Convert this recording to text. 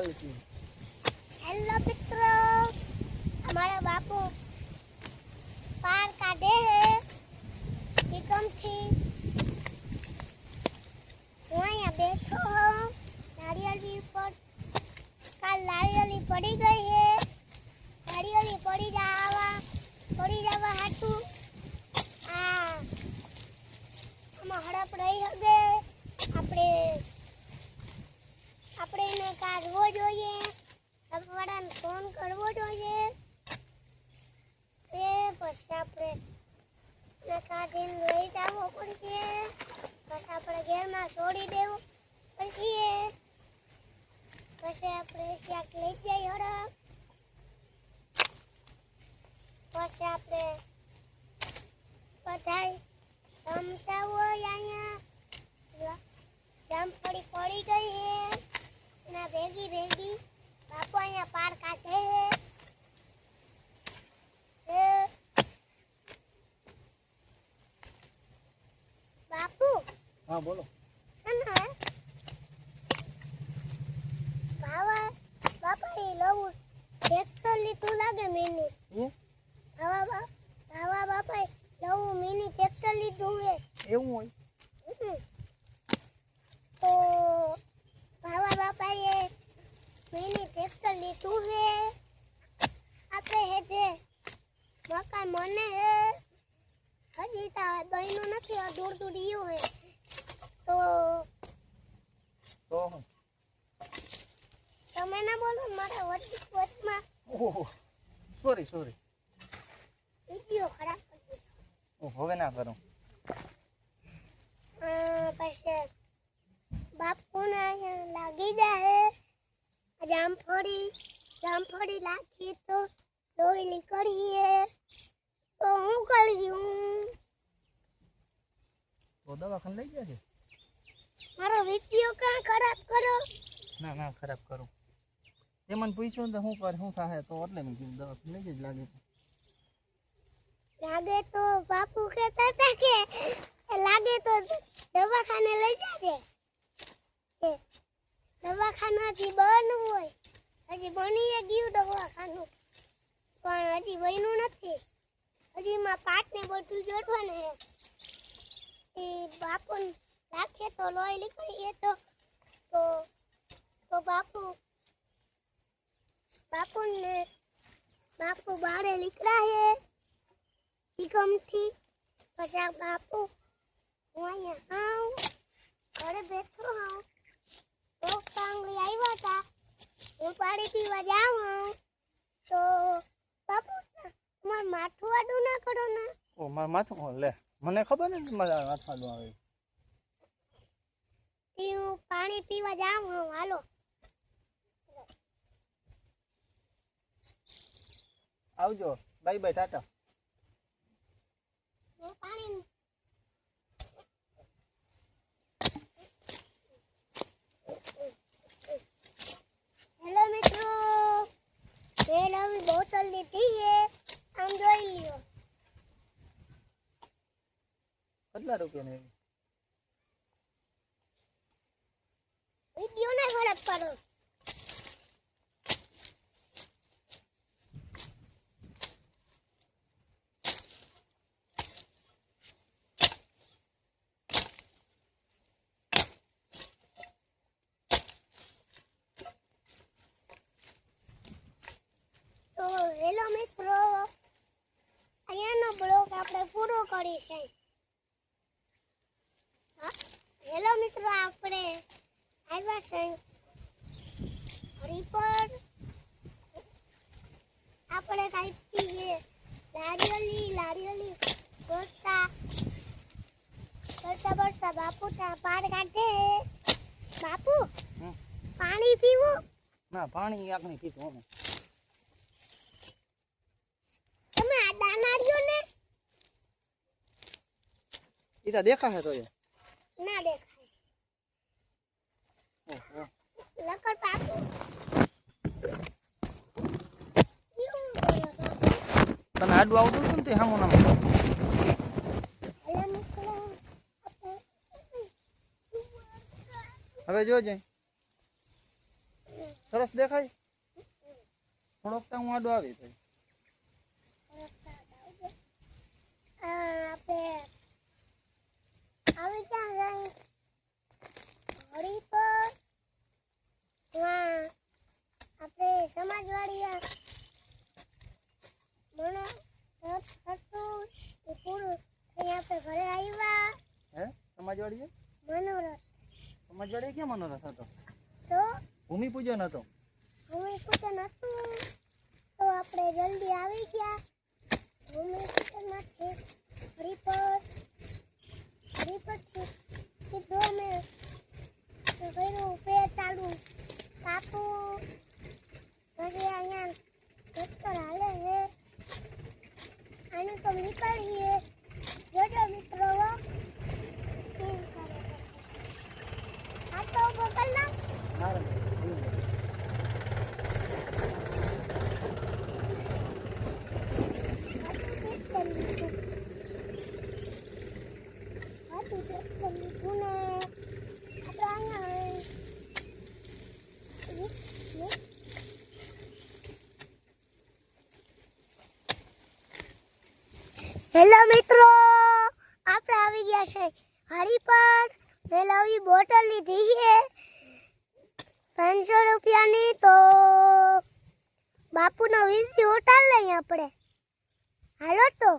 ચાલતી. હેલો મિત્રો, અમારા બાપુ પાર કાઢે હે એકમથી. હું અહીંયા બેઠો હું નારિયેળી ઉપર. કાલ નારિયેળી પડી ગઈ હે. નારિયેળી પડી જવા હાટું આમાં હડપ રહી હગે. આપણે એને કાઢવો જોઈએ, વાળાને ફોન કરવો જોઈએ. એ પછી આપણે કાઢીને લઈ જવો પડશે. પછી આપણે ઘેરમાં છોડી દેવું પડશે. પછી આપણે ક્યાંક લઈ જઈએ હડપ. પછી આપણે બધાય રમતા હોય. અહીંયા જામફળી પડી ગઈ હે એના ભેગી બાપુ અહીંયા પાર કાઢે હે. બાપુ હા બોલો. બાપા એ લવું ટ્રેક્ટર લીધું લાગે મિની. બાપા લવું મિની ટ્રેક્ટર લીધું હે. એવું હોય તો બાપાએ મિની ટ્રેક્ટર લીધું હે. આપણે હેઠે મકાન મને હે. હજી તો બન્યું નથી, અડધું રહ્યું હે. તો તમે ના બોલો મારા વચમાં. ઓહો સોરી વિડિયો ખરાબ કરી દીધો. હવે ના કરું. પછી બાપુને અહીંયા લાગી જાય જામફળી લાગી તો લોહી નીકળીએ તો હું કર્યું તો દવાખાને લઈ ગયા છે. મારો વિડિયો કાં ખરાબ કરો. ના ખરાબ કરું. તે મને પૂછ્યું ને શું થાય તો એટલે મેં કીધું દવાખાને લઈ જ લાગે તો બાપુ કહેતા હતા કે લાગે તો દવાખાને લઈ જાજે. દવાખાનાથી બંધ હોય. હજી બની ગયું દવાખાનું પણ હજી બન્યું નથી. હજી માં પાટને બધું જોડવાનું છે. એ બાપુને લાગશે તો લોહી નીકળીએ તો બાપુ બારે નીકળાય ગમથી. પછી બાપુ હું અહીંયા ઘરે બેઠો હોઉં તો કાંગળી આવ્યા હતા. હું પાણી પીવા જાઉં તો બાપુ તમારું માથું આડું ના કરો ને. મારું માથું લે મને ખબર ને મારા માથું આવે. હું પાણી પીવા જાઉં. હાલો આવજો. બાય ટાટા. પાણી હેલો મિત્રો, મેં નવી બોટલ લીધી છે. આમ જોઈ લ્યો. કેટલા રૂપિયાની? વિડિયો ના ખરાબ કરો. તો હેલો મિત્રો, અહીંયાનો બ્લોગ આપણે પૂરો કરીશું. હેલો મિત્રો, આપણે આવ્યા છે હરિપર. આપણે કઈ પીએ લારિયલી બોલતા બાપુ પાર કાઢે. બાપુ પાણી પીવું? ના પાણી આખની પીતું અમે. તમે આ દાનારીઓ ને ઈ તો દેખાશે તો ના દેખાય. લકડ બાપુ તને આડું આવતું હતું ને તે હામો નામ. હવે જોજે. સરસ દેખાય થોડોક તો હું આડો આવી ભાઈ આપણે આવી ક્યાં જાય હળી પર આપણે સમાજવાડી મને હતું એ પૂરું થઈ આપણે ઘરે આવ્યા હે સમાજવાડીએ મનોરથ સમાજવાડીએ ક્યાં મનોરથ હતો તો ભૂમિ પૂજન હતો ભૂમિ પૂજન હતું તો આપણે જલ્દી આવી ગયા ભૂમિ પૂજનમાંથી હરીપરથી સીધો મેં કર્યું પે ચાલુ કાપુ પછી અહીંયા ટ્રેક્ટર હાલે છે આને તો નીકળીએ જોજો મિત્રો આ તો ઉભો કર નાખ હેલો મિત્રો આપણે આવી ગયા છે હરી પર વેલાવી બોટલ લીધી છે 500 રૂપિયાની તો બાપુનો વિડીયો ઉતાર લઈએ આપણે હાલો તો